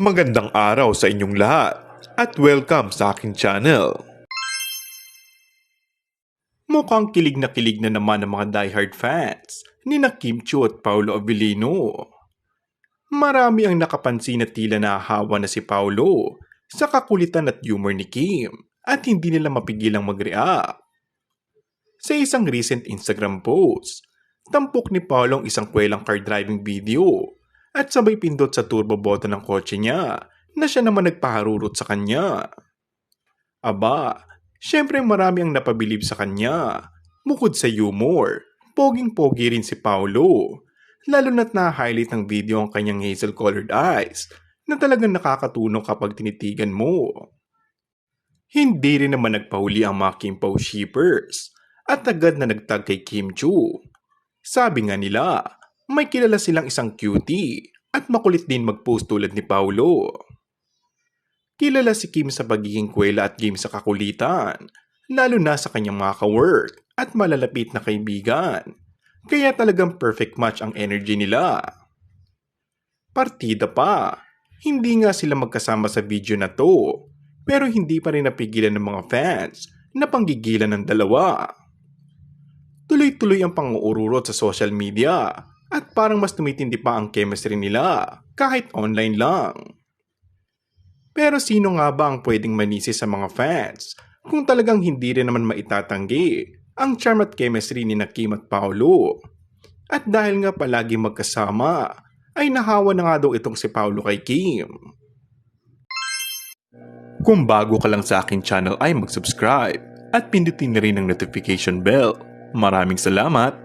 Magandang araw sa inyong lahat at welcome sa aking channel. Mukhang kilig na naman ang mga diehard fans ni Kim Chiu at Paolo Avellino. Marami ang nakapansin na tila nahahawa na si Paolo sa kakulitan at humor ni Kim at hindi nila mapigilang mag-react. Sa isang recent Instagram post, tampok ni Paolo ang isang kwelang car driving video at sabay pindot sa turbo button ng kotse niya na siya naman nagpaharurot sa kanya. Aba, syempre marami ang napabilib sa kanya. Bukod sa humor, poging-pogi rin si Paolo. Lalo na't na-highlight ng video ang kanyang hazel-colored eyes na talagang nakakatunog kapag tinitigan mo. Hindi rin naman nagpahuli ang mga Kim Pao shippers at agad na nagtag kay Kim Chiu. Sabi nga nila, may kilala silang isang cutie at makulit din mag-post tulad ni Paolo. Kilala si Kim sa pagiging kwela at game sa kakulitan, lalo na sa kanyang mga ka-work at malalapit na kaibigan. Kaya talagang perfect match ang energy nila. Partida pa, hindi nga sila magkasama sa video na to, pero hindi pa rin napigilan ng mga fans na panggigilan ng dalawa. Tuloy-tuloy ang pang-uururot sa social media at parang mas tumitindi pa ang chemistry nila kahit online lang. Pero sino nga ba ang pwedeng manisi sa mga fans kung talagang hindi rin naman maitatanggi ang charm at chemistry ni Kim at Paolo? At dahil nga palagi magkasama, ay nahawa na nga daw itong si Paolo kay Kim. Kung bago ka lang sa aking channel ay mag-subscribe at pindutin na rin ang notification bell. Maraming salamat!